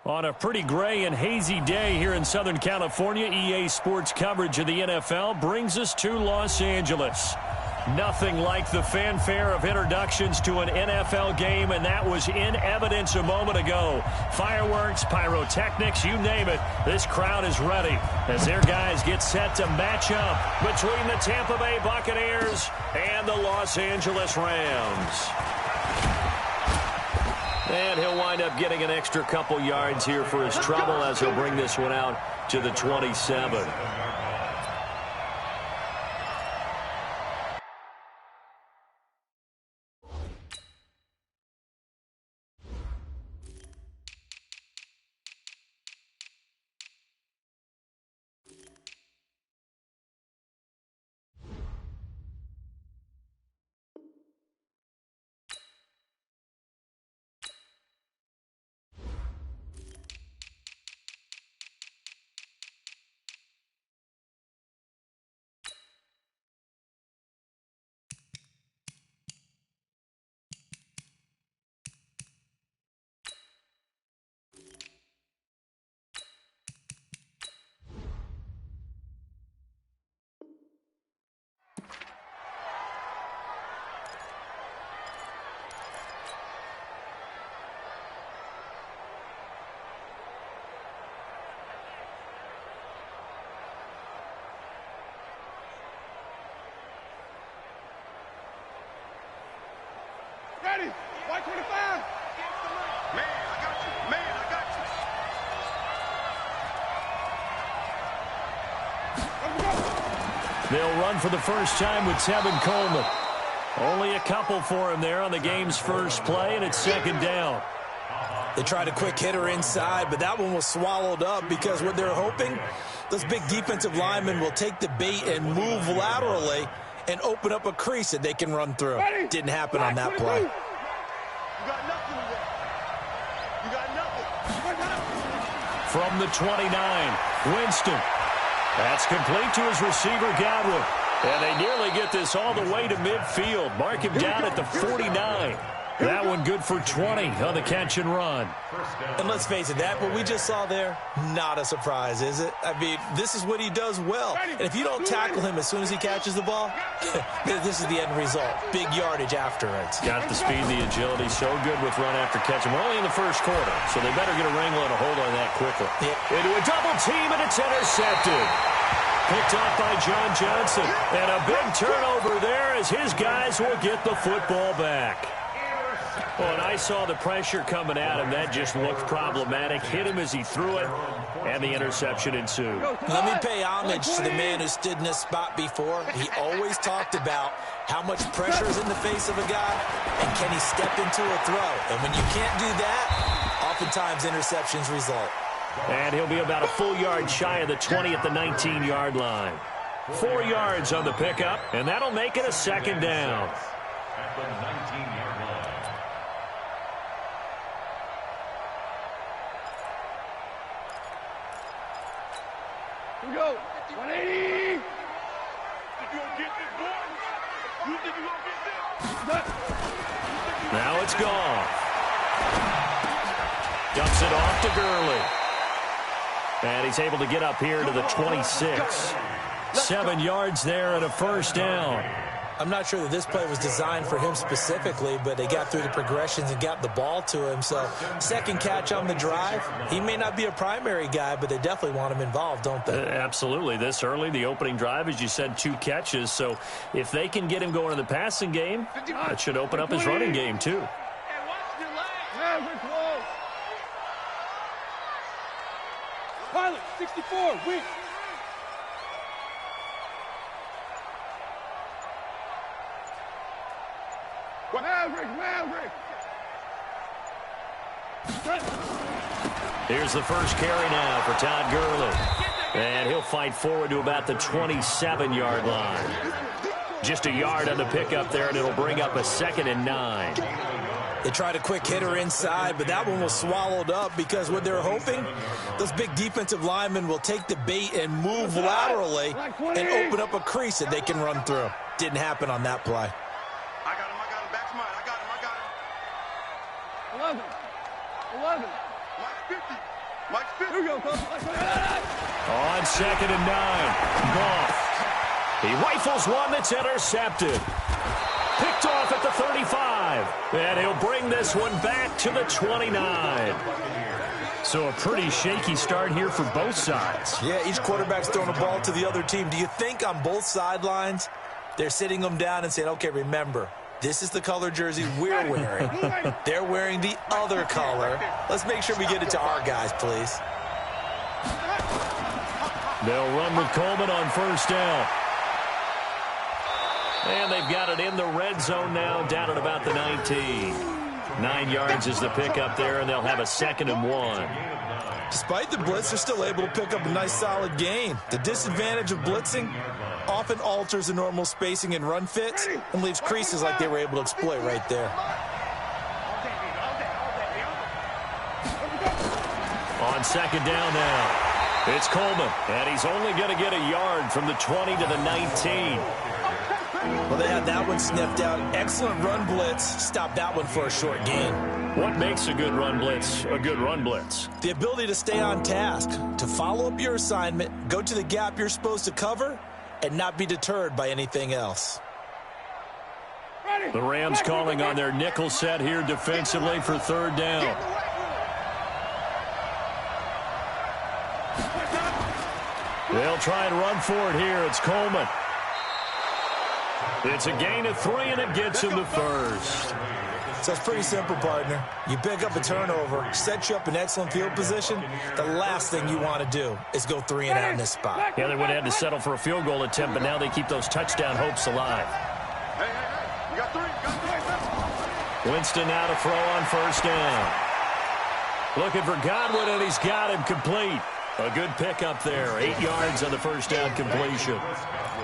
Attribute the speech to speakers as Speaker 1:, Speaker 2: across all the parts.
Speaker 1: On a pretty gray and hazy day here in Southern California, EA Sports coverage of the NFL brings us to Los Angeles. Nothing like the fanfare of introductions to an NFL game, and that was in evidence a moment ago. Fireworks, pyrotechnics, you name it. This crowd is ready as their guys get set to match up between the Tampa Bay Buccaneers and the Los Angeles Rams. And he'll wind up getting an extra couple yards here for his trouble as he'll bring this one out to the 27.
Speaker 2: Ready, white 25. Man, I got you. Man, I got you.
Speaker 1: They'll run for the first time with Tevin Coleman. Only a couple for him there on the game's first play, and it's second down.
Speaker 3: They tried a quick hitter inside, but that one was swallowed up because what they're hoping, those big defensive linemen will take the bait and move laterally and open up a crease that they can run through. Didn't happen on that play.
Speaker 2: You got nothing with that. You got nothing.
Speaker 1: From the 29, Winston. That's complete to his receiver, Godwin. And they nearly get this all the way to midfield. Mark him down at the 49. That one good for 20 on the catch and run.
Speaker 3: And let's face it, that what we just saw there, not a surprise, is it? I mean, this is what he does well. And if you don't tackle him as soon as he catches the ball, this is the end result. Big yardage afterwards.
Speaker 1: Got the speed, the agility, so good with run after catch. We're only in the first quarter, so they better get a wrangle and a hold on that quickly.
Speaker 3: Yeah.
Speaker 1: Into a double team, and it's intercepted. Picked off by John Johnson. And a big turnover there as his guys will get the football back. Well, and I saw the pressure coming at him. That just looked problematic. Hit him as he threw it, and the interception ensued.
Speaker 3: Let me pay homage to the man who stood in this spot before. He always talked about how much pressure is in the face of a guy, and can he step into a throw. And when you can't do that, oftentimes interceptions result.
Speaker 1: And he'll be about a full yard shy of the 20 at the 19-yard line. 4 yards on the pickup, and that'll make it a second down.
Speaker 4: At the 19-yard line.
Speaker 2: Here we go. 180. You gonna get this, boy? You think you gonna get this?
Speaker 1: Now it's gone. Dumps it off to Gurley. And he's able to get up here to the 26. 7 yards there and a first down.
Speaker 3: I'm not sure that this play was designed for him specifically, but they got through the progressions and got the ball to him. So, second catch on the drive. He may not be a primary guy, but they definitely want him involved, don't they?
Speaker 1: Absolutely. This early, the opening drive, as you said, 2 catches. So, if they can get him going in the passing game, that should open up his running game, too.
Speaker 2: Hey, watch your legs. Yeah, we're close. Pilot, 64, wing. Maverick.
Speaker 1: Here's the first carry now for Todd Gurley. And he'll fight forward to about the 27-yard line. Just a yard on the pickup there, and it'll bring up a 2nd and 9.
Speaker 3: They tried a quick hitter inside, but that one was swallowed up because what they're hoping, those big defensive linemen will take the bait and move laterally and open up a crease that they can run through. Didn't happen on that play.
Speaker 2: I got him. Back to mine. I got him. 11. Mike's 50. Here we go, Coach.
Speaker 1: On 2nd and 9, Goff. He rifles one that's intercepted. Picked off at the 35. And he'll bring this one back to the 29. So a pretty shaky start here for both sides.
Speaker 3: Yeah, each quarterback's throwing a ball to the other team. Do you think on both sidelines they're sitting them down and saying, okay, remember, this is the color jersey we're wearing. They're wearing the other color. Let's make sure we get it to our guys, please.
Speaker 1: They'll run with Coleman on 1st down. And they've got it in the red zone now, down at about the 19. 9 yards is the pickup there, and they'll have a 2nd and 1.
Speaker 3: Despite the blitz, they're still able to pick up a nice, solid gain. The disadvantage of blitzing often alters the normal spacing and run fits and leaves creases like they were able to exploit right there.
Speaker 1: On 2nd down now, it's Coleman, and he's only going to get a yard from the 20 to the 19.
Speaker 3: Well, they had that one sniffed out. Excellent run blitz. Stop that one for a short gain.
Speaker 1: What makes a good run blitz a good run blitz?
Speaker 3: The ability to stay on task, to follow up your assignment, go to the gap you're supposed to cover, and not be deterred by anything else.
Speaker 1: The Rams calling on their nickel set here defensively for 3rd down. They'll try and run for it here. It's Coleman. It's a gain of 3, and it gets him to 1st.
Speaker 3: So it's pretty simple, partner. You pick up a turnover, set you up in excellent field position. The last thing you want to do is go 3 and out in this spot.
Speaker 1: Yeah, they would have had to settle for a field goal attempt, but now they keep those touchdown hopes alive.
Speaker 2: Hey, you got 3.
Speaker 1: Winston now to throw on 1st down. Looking for Godwin, and he's got him complete. A good pickup there. 8 yards on the 1st down completion.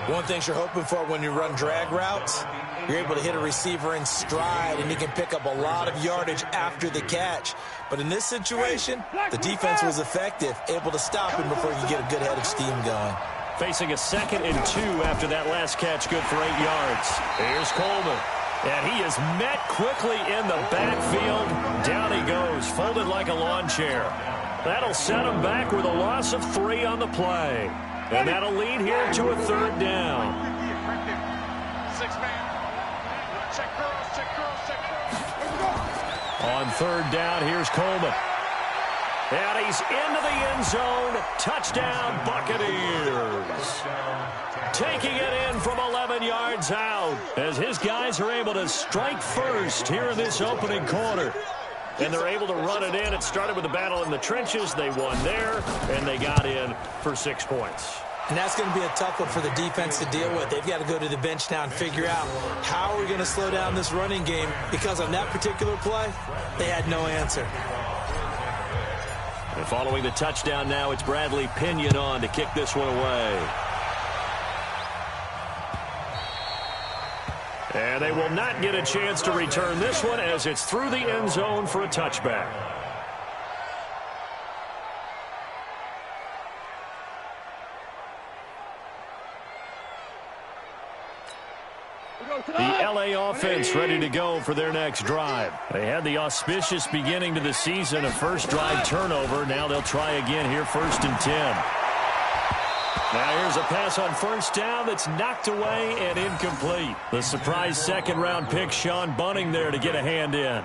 Speaker 3: One thing you're hoping for when you run drag routes, you're able to hit a receiver in stride, and he can pick up a lot of yardage after the catch. But in this situation, the defense was effective, able to stop him before you get a good head of steam going.
Speaker 1: Facing a 2nd and 2 after that last catch, good for 8 yards. Here's Coleman. And he is met quickly in the backfield. Down he goes, folded like a lawn chair. That'll set him back with a loss of 3 on the play. And that'll lead here to a 3rd down.
Speaker 2: 6-man. Check girls.
Speaker 1: On 3rd down, here's Coleman. And he's into the end zone. Touchdown, Buccaneers. Taking it in from 11 yards out as his guys are able to strike first here in this opening quarter. And they're able to run it in. It started with a battle in the trenches. They won there, and they got in for 6 points.
Speaker 3: And that's going to be a tough one for the defense to deal with. They've got to go to the bench now and figure out how are we going to slow down this running game, because on that particular play, they had no answer.
Speaker 1: And following the touchdown now, it's Bradley Pinion on to kick this one away. And they will not get a chance to return this one as it's through the end zone for a touchback. The LA offense ready to go for their next drive. They had the auspicious beginning to the season, a first drive turnover. Now they'll try again here, 1st and 10. Now here's a pass on 1st down that's knocked away and incomplete. The surprise 2nd-round pick, Sean Bunting, there to get a hand in.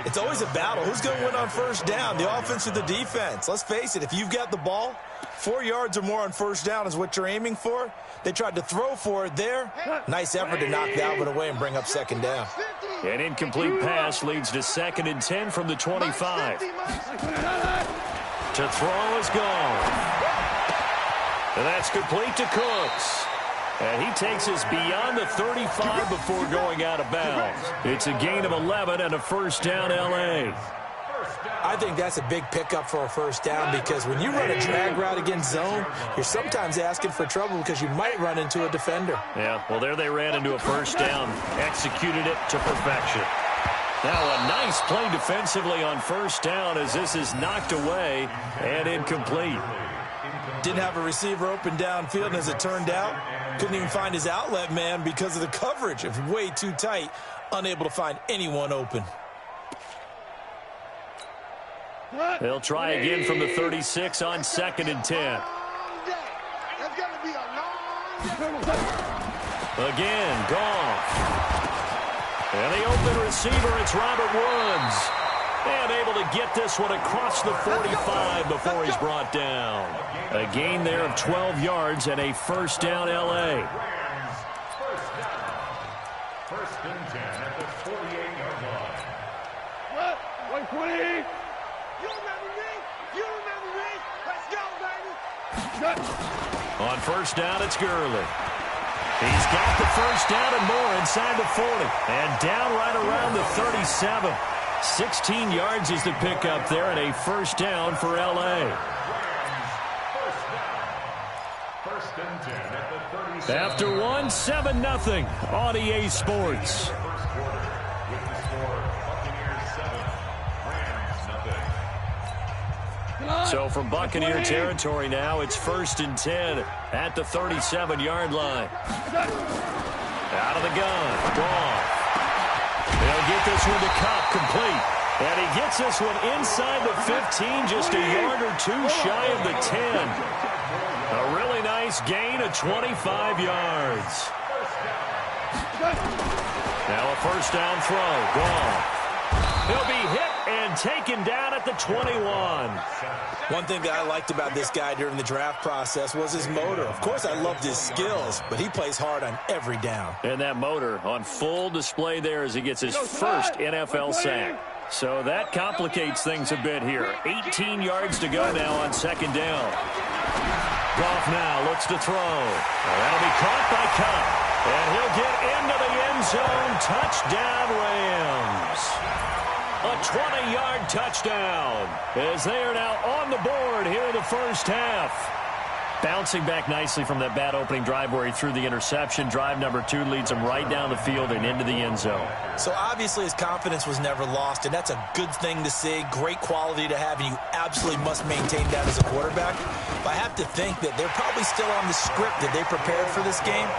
Speaker 3: It's always a battle. Who's going to win on 1st down, the offense or the defense? Let's face it, if you've got the ball, 4 yards or more on 1st down is what you're aiming for. They tried to throw for it there. Nice effort to knock that one away and bring up 2nd down.
Speaker 1: An incomplete pass leads to 2nd and 10 from the 25. To throw is gone. And that's complete to Cooks. And he takes us beyond the 35 before going out of bounds. It's a gain of 11 and a 1st down, LA.
Speaker 3: I think that's a big pickup for a 1st down, because when you run a drag route against zone, you're sometimes asking for trouble because you might run into a defender.
Speaker 1: Yeah, well, there they ran into a 1st down, executed it to perfection. Now a nice play defensively on 1st down as this is knocked away and incomplete.
Speaker 3: Didn't have a receiver open downfield, and as it turned out, couldn't even find his outlet man because of the coverage. It was way too tight, unable to find anyone open.
Speaker 1: They'll try again from the 36 on 2nd and 10. Again, Goff. And the open receiver, it's Robert Woods. And able to get this one across the 45 before he's brought down. A gain there of 12 yards and a first down, L.A.
Speaker 4: First and 10 at the 48-yard line.
Speaker 2: What? 120.
Speaker 5: You remember me? You remember me? Let's go, baby.
Speaker 1: On first down, it's Gurley. He's got the first down and more inside the 40. And down right around the 37. 16 yards is the pickup there and a first down for L.A.
Speaker 4: First and 10 at the 37.
Speaker 1: After one, 7-0 on EA Sports.
Speaker 4: First quarter with the score Buccaneers 7, Rams 0.
Speaker 1: So from Buccaneer territory now, it's first and 10 at the 37-yard line. Out of the gun, Goff. They'll get this one to Cup, complete. And he gets this one inside the 15, just a yard or two shy of the 10. A really nice gain of 25 yards. Now a first down throw, Goff. He'll be hit and taken down at the 21.
Speaker 3: One thing that I liked about this guy during the draft process was his motor. Of course, I loved his skills, but he plays hard on every down.
Speaker 1: And that motor on full display there as he gets his first NFL sack. So that complicates things a bit here. 18 yards to go now on second down. Goff now looks to throw. That'll be caught by Cup. And he'll get into the end zone. Touchdown, Rams. A 20-yard touchdown as they are now on the board here in the first half. Bouncing back nicely from that bad opening drive where he threw the interception. Drive number 2 leads him right down the field and into the end zone.
Speaker 3: So obviously his confidence was never lost, and that's a good thing to see. Great quality to have, and you absolutely must maintain that as a quarterback. But I have to think that they're probably still on the script that they prepared for this game.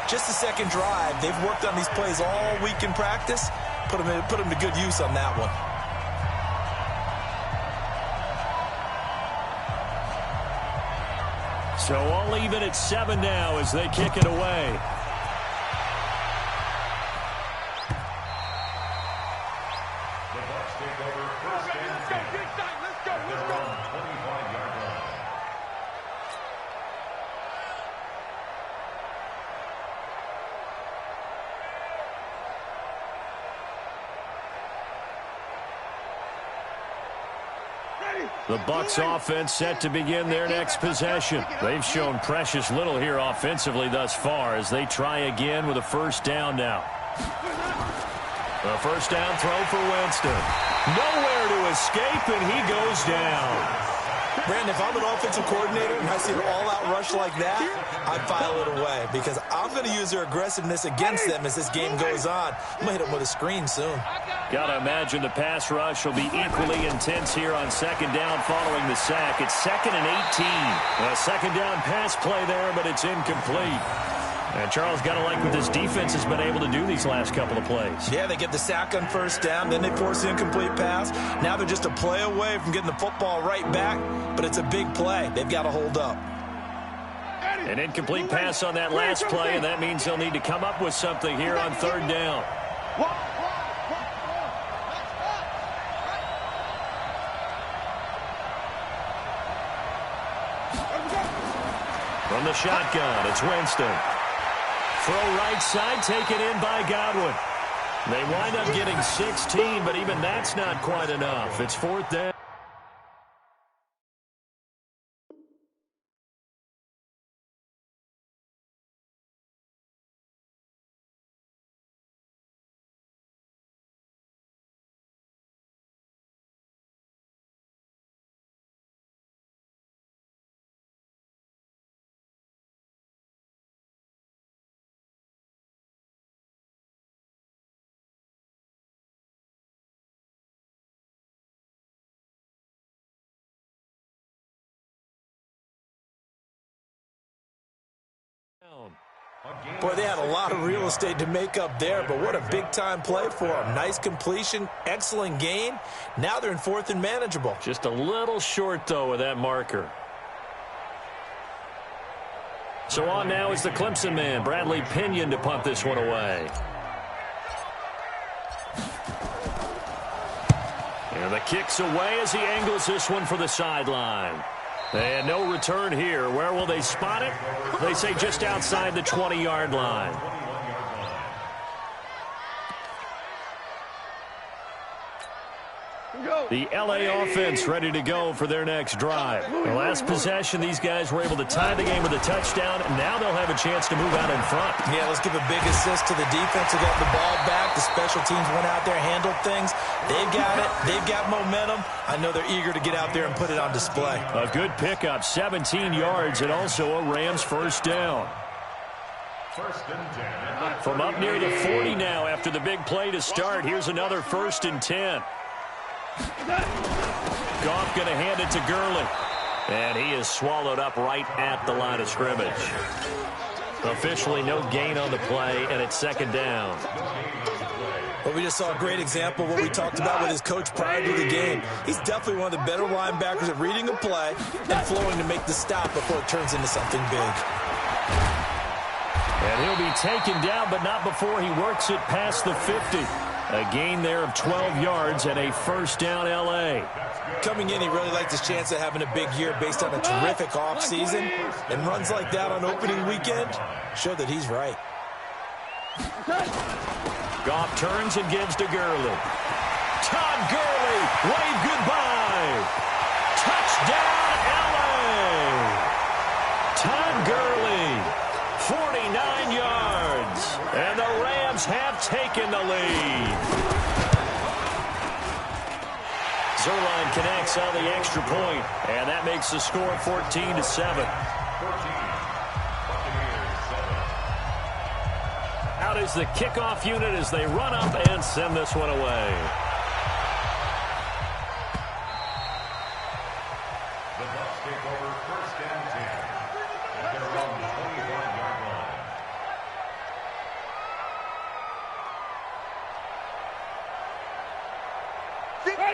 Speaker 3: Just the second drive. They've worked on these plays all week in practice. Put them to good use on that one.
Speaker 1: So all even at 7 now as they kick it away.
Speaker 4: The Bucs take over first and 10.
Speaker 5: Let's go.
Speaker 4: At their own 25-yard line.
Speaker 1: The Bucs offense set to begin their next possession. They've shown precious little here offensively thus far as they try again with a first down now. A first down throw for Winston. Nowhere to escape, and he goes down.
Speaker 3: Brandon, if I'm an offensive coordinator and I see an all-out rush like that, I file it away because I'm going to use their aggressiveness against them as this game goes on. I'm going to hit them with a screen soon.
Speaker 1: Got to imagine the pass rush will be equally intense here on second down following the sack. It's 2nd and 18. A second down pass play there, but it's incomplete. And Charles, got to like what this defense has been able to do these last couple of plays.
Speaker 3: Yeah, they get the sack on first down, then they force the incomplete pass. Now they're just a play away from getting the football right back, but it's a big play. They've got to hold up.
Speaker 1: An incomplete pass on that last play, and that means they'll need to come up with something here on third down. From the shotgun, it's Winston. Throw right side, taken in by Godwin. They wind up getting 16, but even that's not quite enough. It's fourth down.
Speaker 3: Boy, they had a lot of real estate to make up there, but what a big-time play for them. Nice completion, excellent gain. Now they're in 4th and manageable.
Speaker 1: Just a little short, though, with that marker. So on now is the Clemson man, Bradley Pinion, to punt this one away. And the kick's away as he angles this one for the sideline. And no return here. Where will they spot it? They say just outside the 20-yard line. The LA offense ready to go for their next drive. The last possession, these guys were able to tie the game with a touchdown, and now they'll have a chance to move out in front.
Speaker 3: Yeah, let's give a big assist to the defense who got the ball back. The special teams went out there, handled things. They've got it. They've got momentum. I know they're eager to get out there and put it on display.
Speaker 1: A good pickup, 17 yards, and also a Rams first down. From up near the 40 now after the big play to start, here's another 1st and 10. Goff going to hand it to Gurley. And he is swallowed up right at the line of scrimmage. Officially no gain on the play, and it's 2nd down.
Speaker 3: Well, we just saw a great example of what we talked about with his coach prior to the game. He's definitely one of the better linebackers at reading a play and flowing to make the stop before it turns into something big.
Speaker 1: And he'll be taken down, but not before he works it past the 50. A gain there of 12 yards and a first down L.A.
Speaker 3: Coming in, he really liked his chance of having a big year based on a terrific offseason. And runs like that on opening weekend show that he's right.
Speaker 1: Goff turns and gives to Gurley. Todd Gurley, wave goodbye. Touchdown, L.A. Todd Gurley, 49 yards. And the Rams have taken the lead. Zerline connects on the extra point, and that makes the score 14-7. Out is the kickoff unit as they run up and send this one away.
Speaker 4: The Bucs take over 1st and 10 at their own 25-yard line.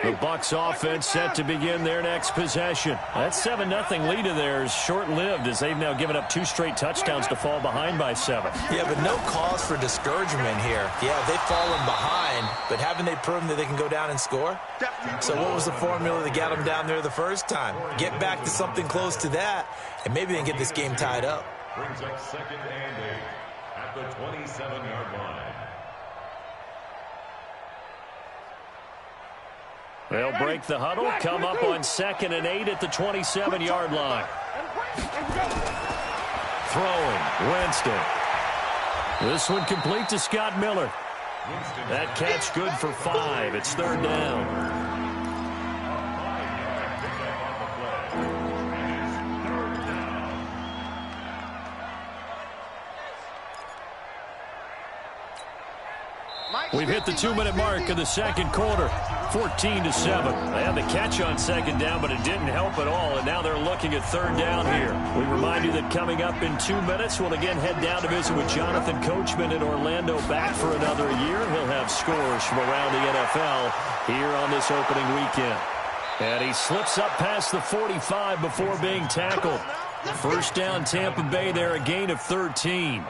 Speaker 1: The Bucs offense set to begin their next possession. That 7-0 lead of theirs short-lived as they've now given up 2 straight touchdowns to fall behind by 7.
Speaker 3: Yeah, but no cause for discouragement here. Yeah, they've fallen behind, but haven't they proven that they can go down and score? So what was the formula that got them down there the first time? Get back to something close to that, and maybe they can get this game tied up.
Speaker 4: Brings up 2nd and 8 at the 27-yard line.
Speaker 1: They'll break the huddle, come up on 2nd and 8 at the 27-yard line. Throwing, Winston. This one complete to Scott Miller. That catch good for 5. It's 3rd down. We've hit the 2-minute mark of the 2nd quarter, 14-7. They had the catch on 2nd down, but it didn't help at all, and now they're looking at 3rd down here. We remind you that coming up in 2 minutes, we'll again head down to visit with Jonathan Coachman in Orlando, back for another year. He'll have scores from around the NFL here on this opening weekend. And he slips up past the 45 before being tackled. First down, Tampa Bay there, a gain of 13.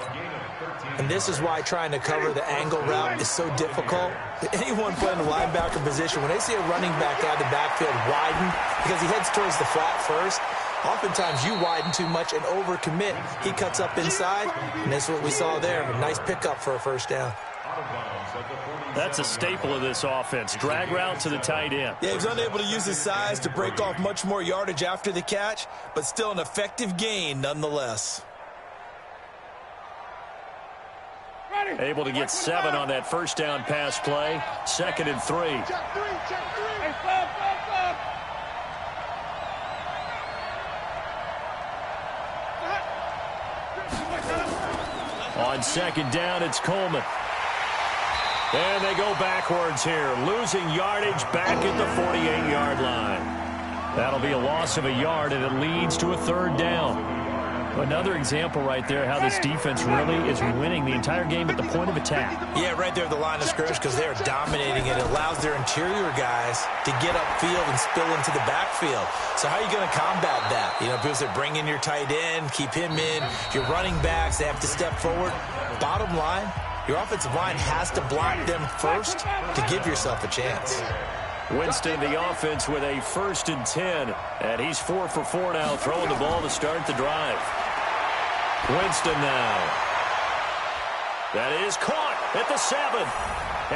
Speaker 3: And this is why trying to cover the angle route is so difficult. Anyone playing the linebacker position, when they see a running back out of the backfield widen, because he heads towards the flat first, oftentimes you widen too much and overcommit. He cuts up inside, and that's what we saw there. A nice pickup for a first down.
Speaker 1: That's a staple of this offense. Drag route to the tight end.
Speaker 3: Yeah, he's unable to use his size to break off much more yardage after the catch, but still an effective gain nonetheless.
Speaker 1: Able to get 7 on that first down pass play. 2nd and 3.
Speaker 5: Check 3, check 3. Hey, stop.
Speaker 1: On 2nd down, it's Coleman. And they go backwards here, losing yardage back at the 48-yard line. That'll be a loss of a yard, and it leads to a 3rd down. Another example right there how this defense really is winning the entire game at the point of attack.
Speaker 3: Yeah, right there at the line of scrimmage because they're dominating it. It allows their interior guys to get upfield and spill into the backfield. So how are you going to combat that? You know, people say bring in your tight end, keep him in. Your running backs, they have to step forward. Bottom line, your offensive line has to block them first to give yourself a chance.
Speaker 1: Winston, the offense, with a 1st and 10. And he's 4 for 4 now, throwing the ball to start the drive. Winston now. That is caught at the 7.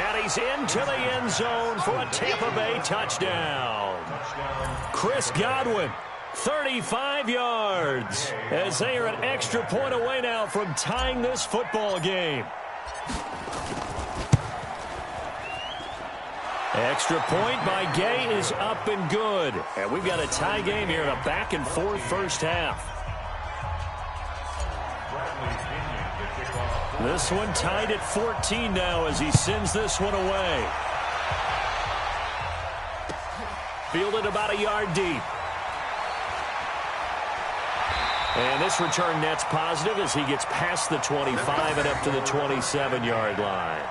Speaker 1: And he's into the end zone for a Tampa Bay touchdown. Chris Godwin, 35 yards, as they are an extra point away now from tying this football game. Extra point by Gay is up and good. And we've got a tie game here in a back-and-forth first half. This one tied at 14 now as he sends this one away. Fielded about a yard deep. And this return net's positive as he gets past the 25 and up to the 27-yard line.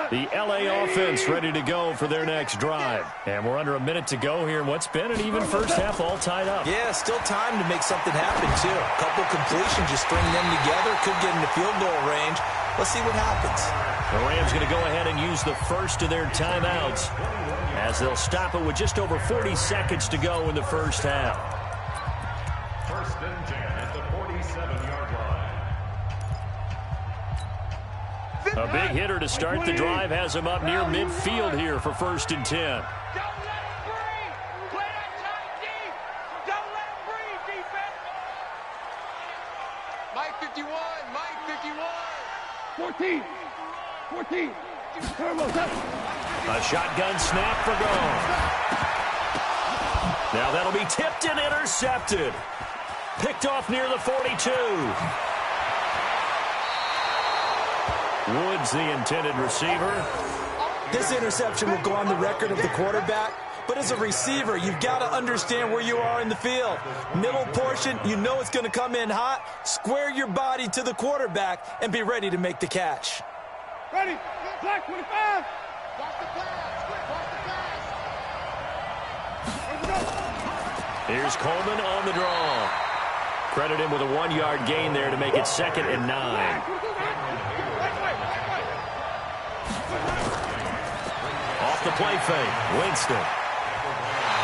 Speaker 1: The L.A. offense ready to go for their next drive. And we're under a minute to go here in what's been an even first half, all tied up.
Speaker 3: Yeah, still time to make something happen, too. A couple completions, just string them together. Could get into field goal range. Let's see what happens.
Speaker 1: The Rams going to go ahead and use the first of their timeouts as they'll stop it with just over 40 seconds to go in the first half.
Speaker 4: 1st and 10 at the 47-yard line.
Speaker 1: A big hitter to start the drive has him up near midfield here for 1st and 10.
Speaker 5: Don't let him breathe. Play that tight deep. Don't let him breathe, defense. Mike 51. Mike 51.
Speaker 2: 14. Turbo, up.
Speaker 1: A shotgun snap for goal. Now that'll be tipped and intercepted. Picked off near the 42. Woods, the intended receiver.
Speaker 3: This interception will go on the record of the quarterback, but as a receiver, you've got to understand where you are in the field. Middle portion, you know it's going to come in hot. Square your body to the quarterback and be ready to make the catch.
Speaker 2: Ready. Black 25.
Speaker 5: Watch the pass. Watch the pass.
Speaker 1: Here's Coleman on the draw. Credit him with a 1-yard gain there to make it 2nd and 9. Off the play fake, Winston.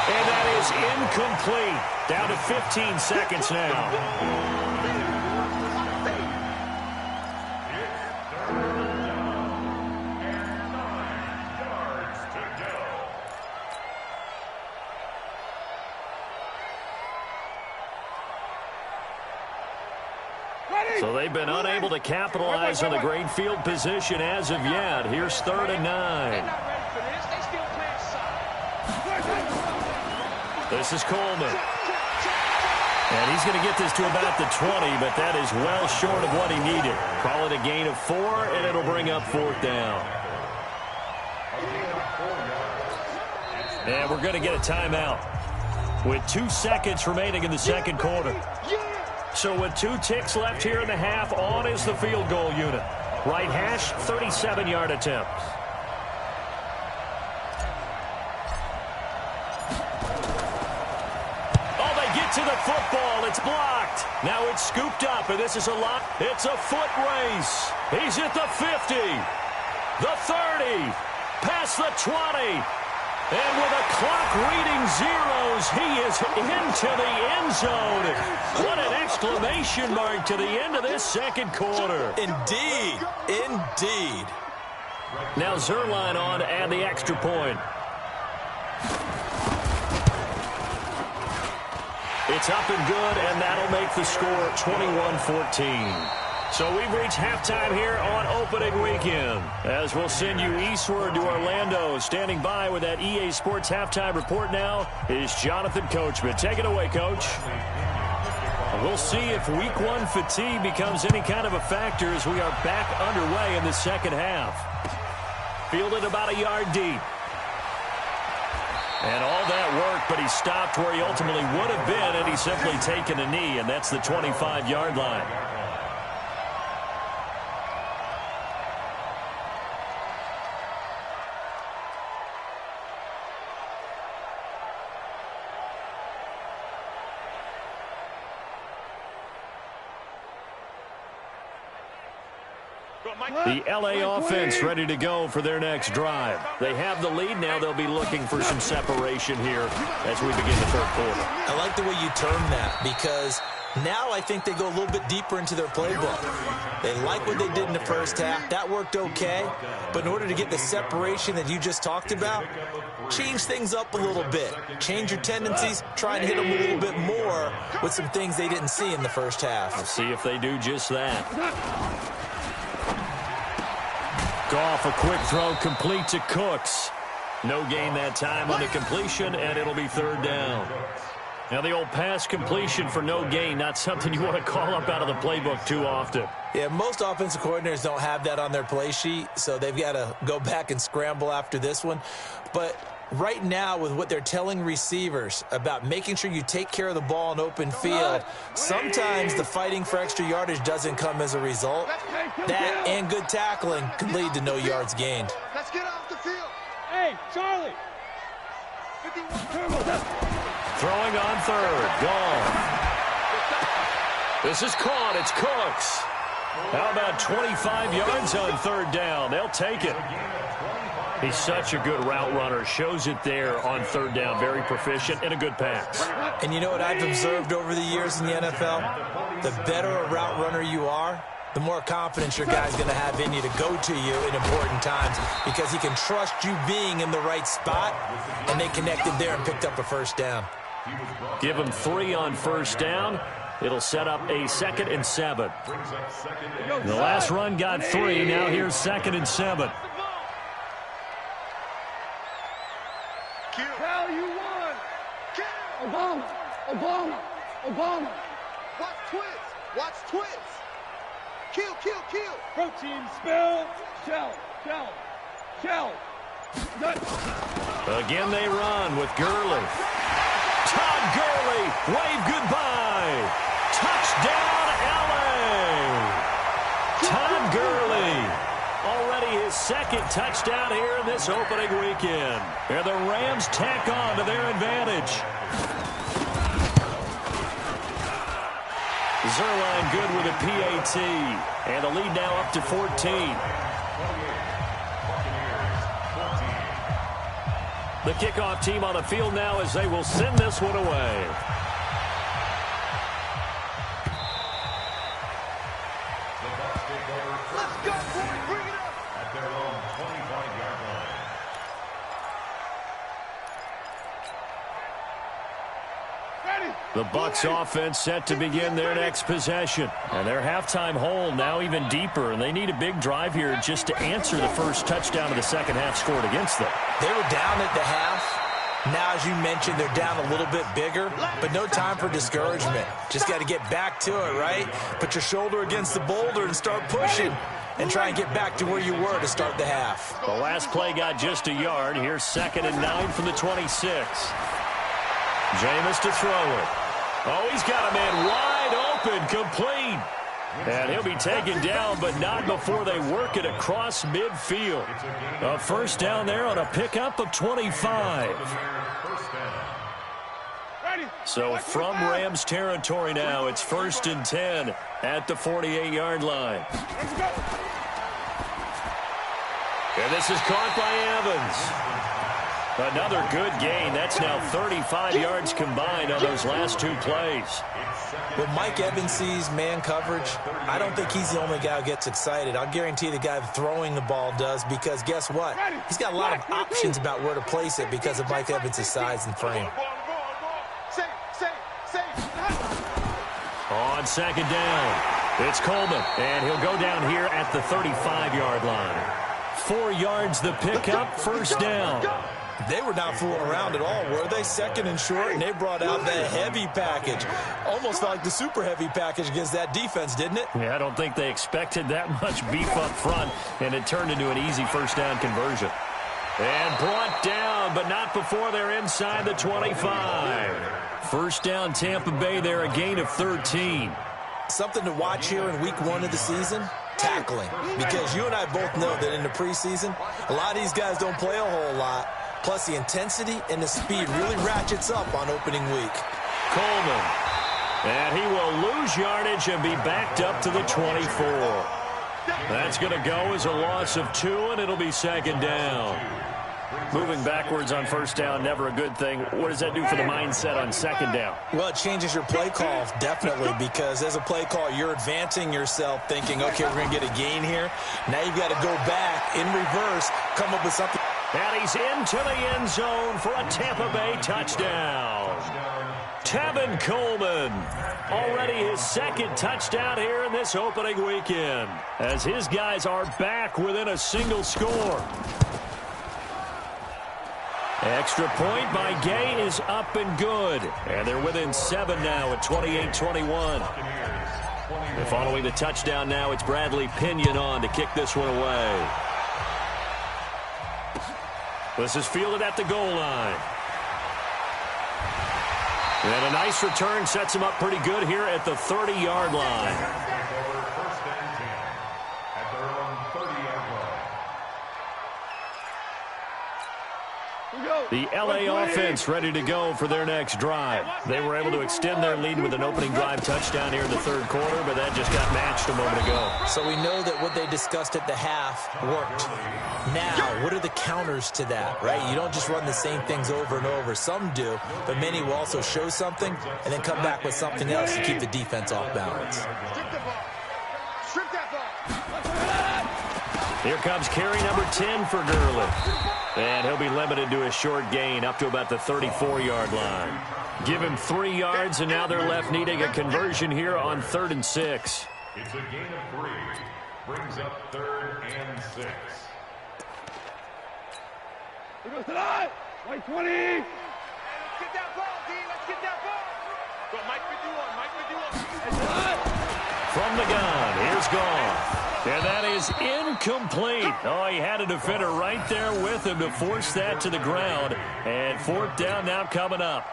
Speaker 1: And that is incomplete. Down to 15 seconds now. So they've been unable to capitalize on the great field position as of yet. Here's 3rd and 9. This is Coleman. And he's going to get this to about the 20, but that is well short of what he needed. Call it a gain of 4, and it'll bring up 4th down. And we're going to get a timeout with 2 seconds remaining in the second quarter. So with 2 ticks left here in the half, on is the field goal unit. Right hash, 37-yard attempt. Oh, they get to the football. It's blocked. Now it's scooped up, and this is a lot. It's a foot race. He's at the 50, the 30, past the 20. And with a clock reading zeros, he is into the end zone. What an exclamation mark to the end of this second quarter.
Speaker 3: Indeed. Indeed.
Speaker 1: Now Zerline on to add the extra point. It's up and good, and that'll make the score 21-14. So we've reached halftime here on opening weekend. As we'll send you eastward to Orlando. Standing by with that EA Sports halftime report now is Jonathan Coachman. Take it away, Coach. We'll see if week 1 fatigue becomes any kind of a factor as we are back underway in the second half. Fielded about a yard deep. And all that work, but he stopped where he ultimately would have been, and he's simply taken a knee, and that's the 25-yard line. The LA offense ready to go for their next drive. They have the lead now. They'll be looking for some separation here as we begin the third quarter.
Speaker 3: I like the way you term that, because now I think they go a little bit deeper into their playbook. They like what they did in the first half. That worked okay. But in order to get the separation that you just talked about, change things up a little bit. Change your tendencies. Try and hit them a little bit more with some things they didn't see in the first half.
Speaker 1: We'll see if they do just that. Goff, a quick throw, complete to Cooks. No gain that time on the completion, and it'll be third down. Now, the old pass completion for no gain, not something you want to call up out of the playbook too often.
Speaker 3: Yeah, most offensive coordinators don't have that on their play sheet, so they've got to go back and scramble after this one. But right now, with what they're telling receivers about making sure you take care of the ball in open field, sometimes the fighting for extra yardage doesn't come as a result. That and good tackling can lead to no yards gained.
Speaker 2: Let's get off the field. Hey, Charlie.
Speaker 1: Throwing on third. Gone. This is caught. It's Cooks. How about 25 yards on third down? They'll take it. He's such a good route runner. Shows it there on third down. Very proficient and a good pass.
Speaker 3: And you know what I've observed over the years in the NFL? The better a route runner you are, the more confidence your guy's going to have in you to go to you in important times, because he can trust you being in the right spot, and they connected there and picked up a first down.
Speaker 1: Give him 3 on first down. It'll set up a 2nd and 7. The last run got 3. Now here's 2nd and 7.
Speaker 2: Cal, you won. Obama, Obama, Obama. Watch twist. Watch twist. Kill, kill, kill. Protein spill. Shell, shell, shell.
Speaker 1: Again they run with Gurley. Todd Gurley, wave goodbye. Touchdown, LA. Todd Gurley. Already his 2nd touchdown here in this opening weekend. And the Rams tack on to their advantage. Zerline good with a PAT. And the lead now up to 14. The kickoff team on the field now as they will send this one away.
Speaker 2: Let's go, boys. Bring it up.
Speaker 4: At their own 25-yard line.
Speaker 2: Ready.
Speaker 1: The Bucs offense set to begin their next possession. And their halftime hole now even deeper, and they need a big drive here just to answer the first touchdown of the second half scored against them.
Speaker 3: They were down at the half. Now, as you mentioned, they're down a little bit bigger, but no time for discouragement. Just got to get back to it, right? Put your shoulder against the boulder and start pushing and try and get back to where you were to start the half.
Speaker 1: The last play got just a yard. Here's 2nd and 9 from the 26. Jameis to throw it. Oh, he's got a man wide open, complete. And he'll be taken down, but not before they work it across midfield. A first down there on a pickup of 25. So from Rams territory now, it's 1st and 10 at the 48-yard line. And this is caught by Evans. Another good gain. That's now 35 yards combined on those last 2 plays.
Speaker 3: When Mike Evans sees man coverage, I don't think he's the only guy who gets excited. I'll guarantee the guy throwing the ball does, because guess what? He's got a lot of options about where to place it because of Mike Evans' size and frame.
Speaker 1: On 2nd down, it's Coleman, and he'll go down here at the 35-yard line. 4 yards the pickup, first down.
Speaker 3: They were not fooling around at all, were they? 2nd and short, and they brought out the heavy package. Almost like the super heavy package against that defense, didn't it?
Speaker 1: Yeah, I don't think they expected that much beef up front, and it turned into an easy first down conversion. And brought down, but not before they're inside the 25. First down, Tampa Bay there, a gain of 13.
Speaker 3: Something to watch here in week 1 of the season, tackling. Because you and I both know that in the preseason, a lot of these guys don't play a whole lot. Plus, the intensity and the speed really ratchets up on opening week.
Speaker 1: Coleman. And he will lose yardage and be backed up to the 24. That's going to go as a loss of 2, and it'll be second down. Moving backwards on first down, never a good thing. What does that do for the mindset on second down?
Speaker 3: Well, it changes your play call, definitely, because as a play call, you're advancing yourself thinking, okay, we're going to get a gain here. Now you've got to go back in reverse, come up with something.
Speaker 1: And he's into the end zone for a Tampa Bay touchdown. Tevin Coleman, already his second touchdown here in this opening weekend, as his guys are back within a single score. Extra point by Gay is up and good. And they're within 7 now at 28-21. And following the touchdown now, it's Bradley Pinion on to kick this one away. This is fielded at the goal line. And a nice return sets him up pretty good here at the 30-yard line. The LA offense ready to go for their next drive. They were able to extend their lead with an opening drive touchdown here in the third quarter, but that just got matched a moment ago.
Speaker 3: So we know that what they discussed at the half worked. Now, what are the counters to that, right? You don't just run the same things over and over. Some do, but many will also show something and then come back with something else to keep the defense off balance.
Speaker 2: Strip that ball.
Speaker 1: Here comes carry number 10 for Gurley. And he'll be limited to a short gain up to about the 34-yard line. Give him 3 yards, and now they're left needing a conversion here on 3rd and 6.
Speaker 4: It's a gain of 3. Brings up 3rd and 6.
Speaker 2: Here goes the line. White 20.
Speaker 5: Let's get that ball, D. Let's get that ball. Go, Mike 51. Mike 51.
Speaker 1: From the gun, here's Goff. And that is incomplete. Oh, he had a defender right there with him to force that to the ground. And 4th down now coming up.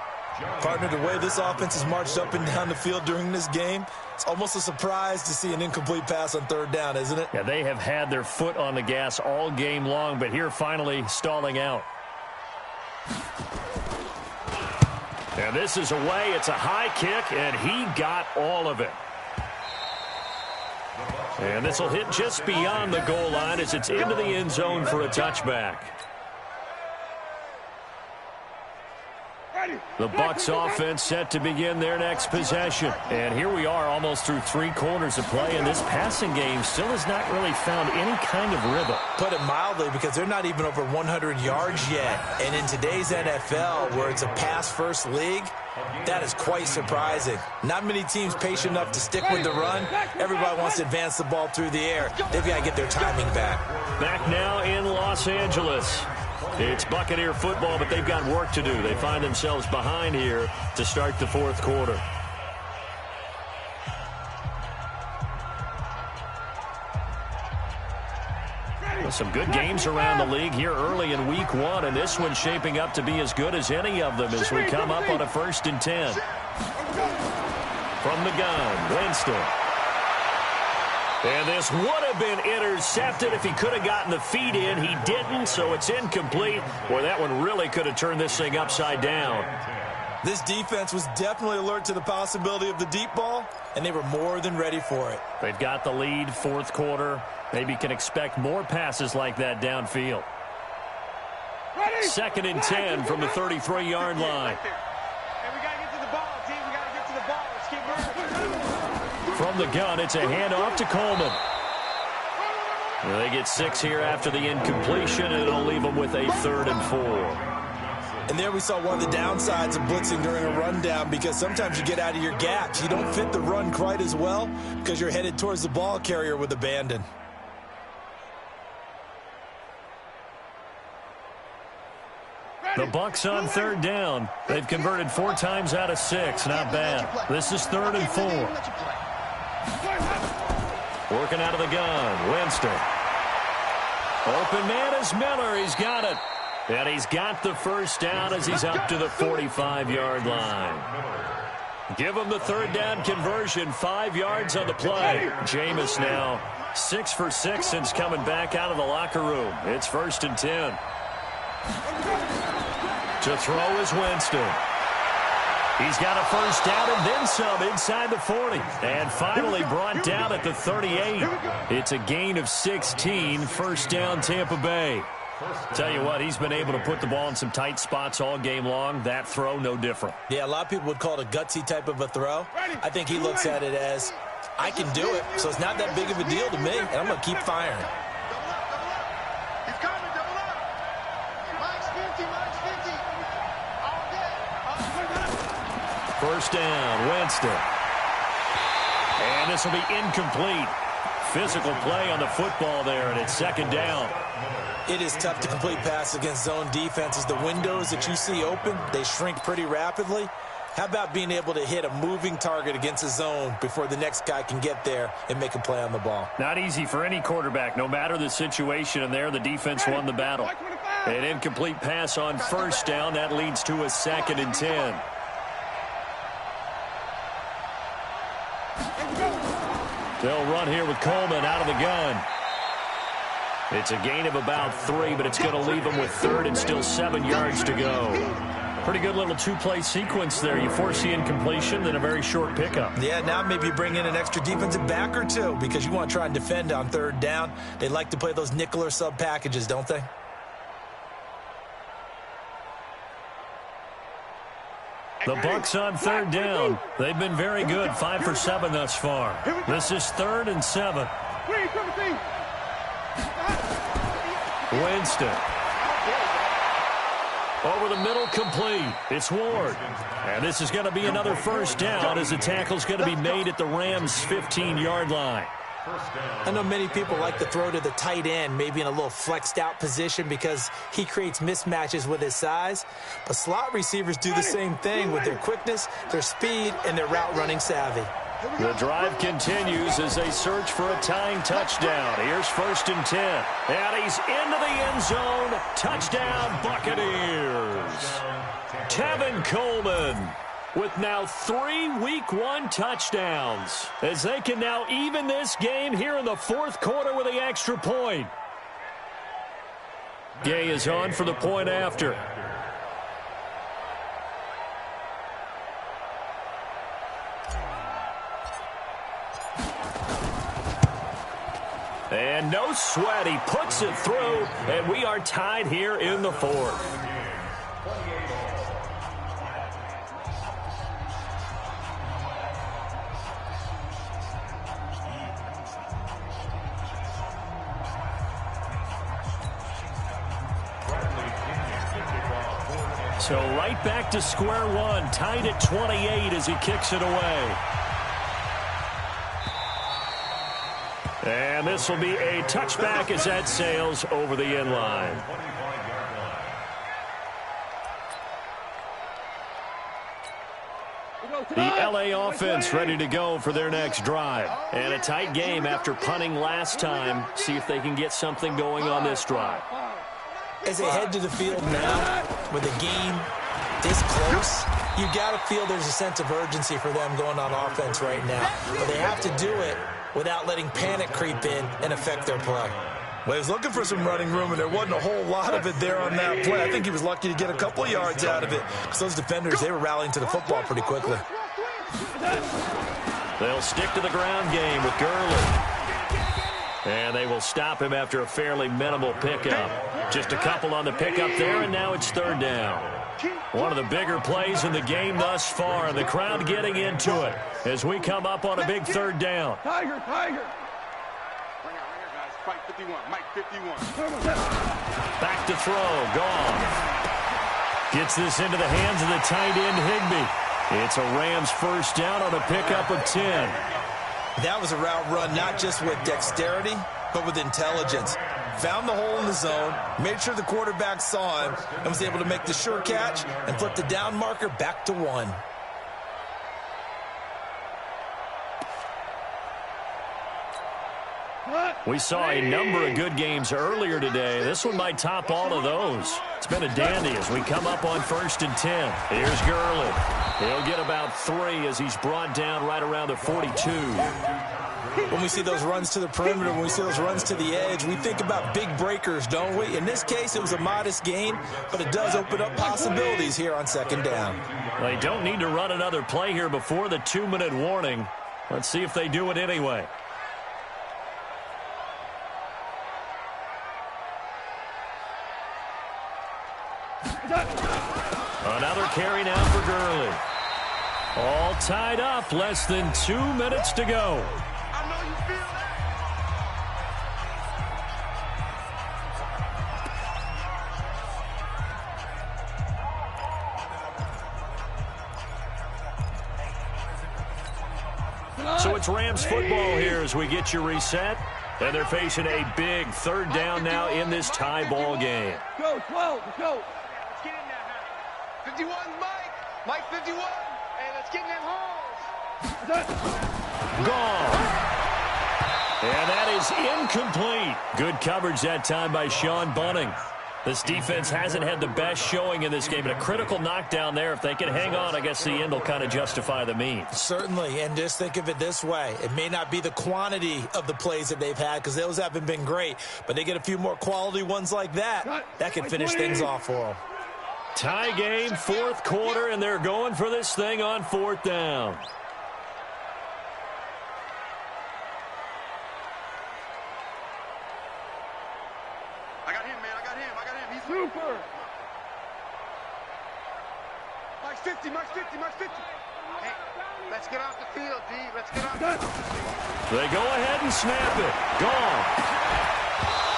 Speaker 3: Partner, the way this offense has marched up and down the field during this game, it's almost a surprise to see an incomplete pass on 3rd down, isn't it?
Speaker 1: Yeah, they have had their foot on the gas all game long, but here finally stalling out. And this is away. It's a high kick, and he got all of it. And this will hit just beyond the goal line as it's into the end zone for a touchback. The Bucs offense set to begin their next possession. And here we are almost through 3 quarters of play, and this passing game still has not really found any kind of rhythm.
Speaker 3: Put it mildly, because they're not even over 100 yards yet. And in today's NFL, where it's a pass-first league, that is quite surprising. Not many teams patient enough to stick with the run. Everybody wants to advance the ball through the air. They've got to get their timing back.
Speaker 1: Back now in Los Angeles. It's Buccaneer football, but they've got work to do. They find themselves behind here to start the 4th quarter. Some good games around the league here early in week 1, and this one's shaping up to be as good as any of them as we come up on a 1st and 10. From the gun, Winston. And this would have been intercepted if he could have gotten the feet in. He didn't, so it's incomplete. Boy, that one really could have turned this thing upside down.
Speaker 3: This defense was definitely alert to the possibility of the deep ball, and they were more than ready for it.
Speaker 1: They've got the lead, 4th quarter. Maybe can expect more passes like that downfield. 2nd and 10 from the 33-yard line.
Speaker 5: And we got to get to the ball, team. We got to get to the ball. Let's keep moving.
Speaker 1: From the gun, it's a handoff to Coleman. Well, they get 6 here after the incompletion, and it'll leave them with a 3rd and 4.
Speaker 3: And there we saw one of the downsides of blitzing during a rundown, because sometimes you get out of your gaps. You don't fit the run quite as well because you're headed towards the ball carrier with abandon.
Speaker 1: The Bucs on 3rd down. They've converted 4 times out of 6. Not bad. This is 3rd and 4. Working out of the gun. Winston. Open man is Miller. He's got it. And he's got the first down as he's up to the 45-yard line. Give him the third down conversion, 5 yards on the play. Jameis now 6 for 6 since coming back out of the locker room. It's 1st and 10. To throw is Winston. He's got a first down and then some inside the 40. And finally brought down at the 38. It's a gain of 16, first down Tampa Bay. Tell you what, he's been able to put the ball in some tight spots all game long. That throw, no different.
Speaker 3: Yeah, a lot of people would call it a gutsy type of a throw. I think he looks at it as, I can do it, so it's not that big of a deal to me, and I'm going to keep firing.
Speaker 5: He's coming, double up. Mike's 50, Mike's 50. All day.
Speaker 1: First down, Winston. And this will be incomplete. Physical play on the football there, and it's 2nd down.
Speaker 3: It is tough to complete passes against zone defenses. The windows that you see open, they shrink pretty rapidly. How about being able to hit a moving target against a zone before the next guy can get there and make a play on the ball?
Speaker 1: Not easy for any quarterback, no matter the situation, and there the defense won the battle. An incomplete pass on first down. That leads to a 2nd and 10. They'll run here with Coleman out of the gun. It's a gain of about 3, but it's going to leave them with 3rd and still 7 yards to go. Pretty good little 2-play sequence there. You force the incompletion, then a very short pickup.
Speaker 3: Yeah, now maybe you bring in an extra defensive back or two because you want to try and defend on 3rd down. They like to play those nickel or sub packages, don't they?
Speaker 1: The Bucs on 3rd down. They've been very good, 5 for 7 thus far. This is 3rd and 7. Winston. Over the middle, complete. It's Ward. And this is going to be another first down as the tackle's going to be made at the Rams' 15-yard line.
Speaker 3: I know many people like to throw to the tight end, maybe in a little flexed out position because he creates mismatches with his size. But slot receivers do the same thing with their quickness, their speed, and their route running savvy.
Speaker 1: The drive continues as they search for a tying touchdown. Here's 1st and 10. And he's into the end zone. Touchdown, Buccaneers. Tevin Coleman with now 3 Week 1 touchdowns as they can now even this game here in the 4th quarter with the extra point. Gay is on for the point after. And no sweat, he puts it through, and we are tied here in the 4th. So right back to square one, tied at 28 as he kicks it away. And this will be a touchback as that sails over the end line. The LA offense ready to go for their next drive. And a tight game after punting last time. See if they can get something going on this drive.
Speaker 3: As they head to the field now, with the game this close, you got to feel there's a sense of urgency for them going on offense right now. But they have to do it without letting panic creep in and affect their play.
Speaker 6: Well, he was looking for some running room, and there wasn't a whole lot of it there on that play. I think he was lucky to get a couple of yards out of it because those defenders, they were rallying to the football pretty quickly.
Speaker 1: They'll stick to the ground game with Gurley. And they will stop him after a fairly minimal pickup. Just a couple on the pickup there, and now it's 3rd down. One of the bigger plays in the game thus far, and the crowd getting into it as we come up on a big 3rd down.
Speaker 2: Tiger.
Speaker 5: Bring out, guys. Fight 51. Mike 51.
Speaker 1: Back to throw. Gone. Gets this into the hands of the tight end, Higbee. It's a Rams first down on a pickup of 10.
Speaker 3: That was a route run not just with dexterity, but with intelligence. Found the hole in the zone, made sure the quarterback saw him, and was able to make the sure catch and flip the down marker back to 1.
Speaker 2: Cut.
Speaker 1: We saw a number of good games earlier today. This one might top all of those. It's been a dandy as we come up on 1st and 10. Here's Gurley. He'll get about 3 as he's brought down right around the 42.
Speaker 3: When we see those runs to the perimeter, when we see those runs to the edge, we think about big breakers, don't we? In this case, it was a modest gain, but it does open up possibilities here on 2nd down.
Speaker 1: They don't need to run another play here before the 2-minute warning. Let's see if they do it anyway. Another carry now for Gurley. All tied up, less than 2 minutes to go.
Speaker 5: I know you feel that.
Speaker 1: So it's Rams football here as we get you reset. And they're facing a big 3rd down now in this tie ball game.
Speaker 2: Go, 12, let's go.
Speaker 5: Let's get in there, huh? 51, Mike. Mike 51. Hey, let's get in them holes.
Speaker 1: Gone. And that is incomplete. Good coverage that time by Sean Bunting. This defense hasn't had the best showing in this game, but a critical knockdown there. If they can hang on, I guess the end will kind of justify the means.
Speaker 3: Certainly, and just think of it this way. It may not be the quantity of the plays that they've had because those haven't been great, but they get a few more quality ones like that. That can finish things off for them.
Speaker 1: Tie game, 4th quarter, and they're going for this thing on 4th down.
Speaker 5: I got him, man. I got him. He's
Speaker 2: Super.
Speaker 5: Mike's 50. Mike's 50. Hey, let's get off the field, D. Let's get off.
Speaker 1: They go ahead and snap it. Gone.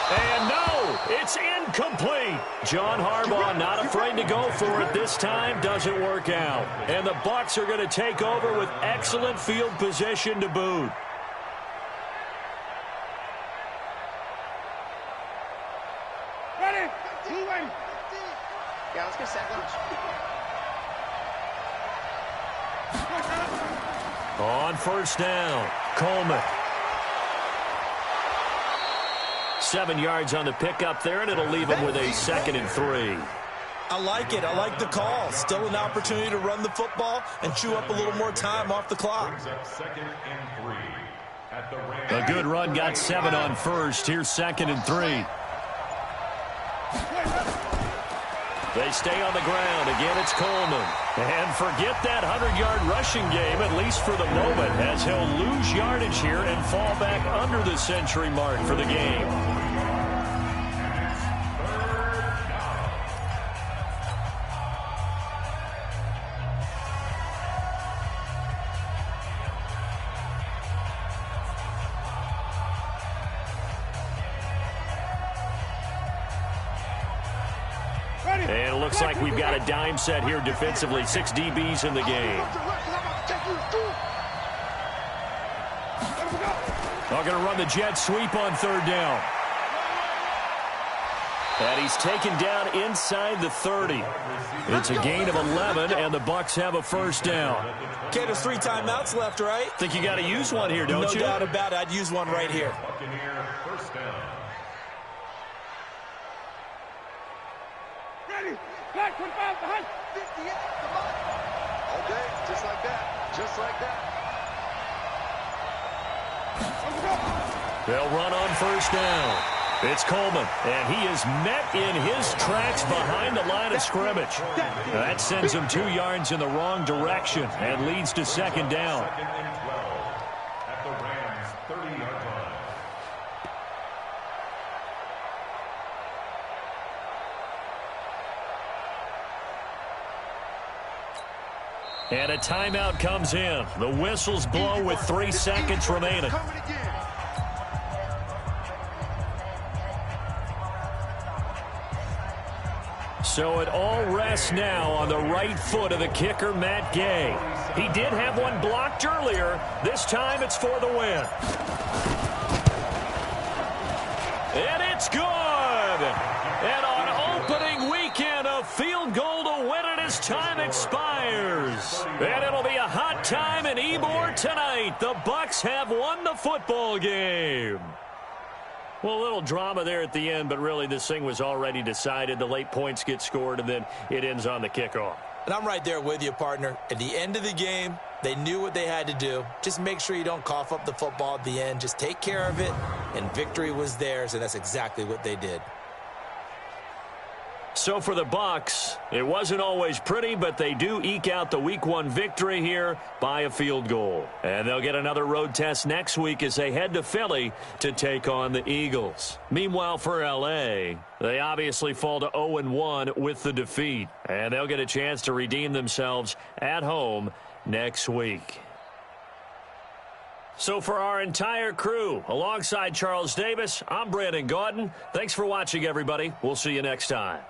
Speaker 1: And no, it's incomplete. John Harbaugh not afraid to go for it this time. Doesn't work out. And the Bucs are going to take over with excellent field position to boot.
Speaker 2: Ready? Moving.
Speaker 5: Yeah, let's get set.
Speaker 1: On 1st down, Coleman. 7 yards on the pickup there, and it'll leave him with a 2nd and 3.
Speaker 3: I like it. I like the call. Still an opportunity to run the football and chew up a little more time off the clock.
Speaker 1: A good run got 7 on 1st. Here's 2nd and 3. They stay on the ground. Again, it's Coleman. And forget that 100-yard rushing game, at least for the moment, as he'll lose yardage here and fall back under the century mark for the game. And it looks like we've got a dime set here defensively. 6 DBs in the game. They're going to run the jet sweep on 3rd down. And he's taken down inside the 30. It's a gain of 11, and the Bucs have a 1st down.
Speaker 3: Okay, there's 3 timeouts left, right?
Speaker 1: Think you got to use one here, don't you?
Speaker 3: No doubt about it. I'd use one right here.
Speaker 2: Ready? Back, 25, behind.
Speaker 5: 58, come on. Okay, just like that. Just like that.
Speaker 1: They'll run on 1st down. It's Coleman, and he is met in his tracks behind the line of scrimmage. That sends him 2 yards in the wrong direction and leads to 2nd down.
Speaker 4: At the Rams' 30-yard line.
Speaker 1: And a timeout comes in. The whistles blow with 3 seconds remaining. So it all rests now on the right foot of the kicker, Matt Gay. He did have one blocked earlier. This time it's for the win. And it's good. And on opening weekend, a field goal to win it as time expires. And it'll be a hot time in Ybor tonight. The Bucs have won the football game. Well, a little drama there at the end, but really this thing was already decided. The late points get scored, and then it ends on the kickoff.
Speaker 3: And I'm right there with you, partner. At the end of the game, they knew what they had to do. Just make sure you don't cough up the football at the end. Just take care of it, and victory was theirs, and that's exactly what they did.
Speaker 1: So for the Bucs, it wasn't always pretty, but they do eke out the Week 1 victory here by a field goal. And they'll get another road test next week as they head to Philly to take on the Eagles. Meanwhile, for L.A., they obviously fall to 0-1 with the defeat. And they'll get a chance to redeem themselves at home next week. So for our entire crew, alongside Charles Davis, I'm Brandon Gaudin. Thanks for watching, everybody. We'll see you next time.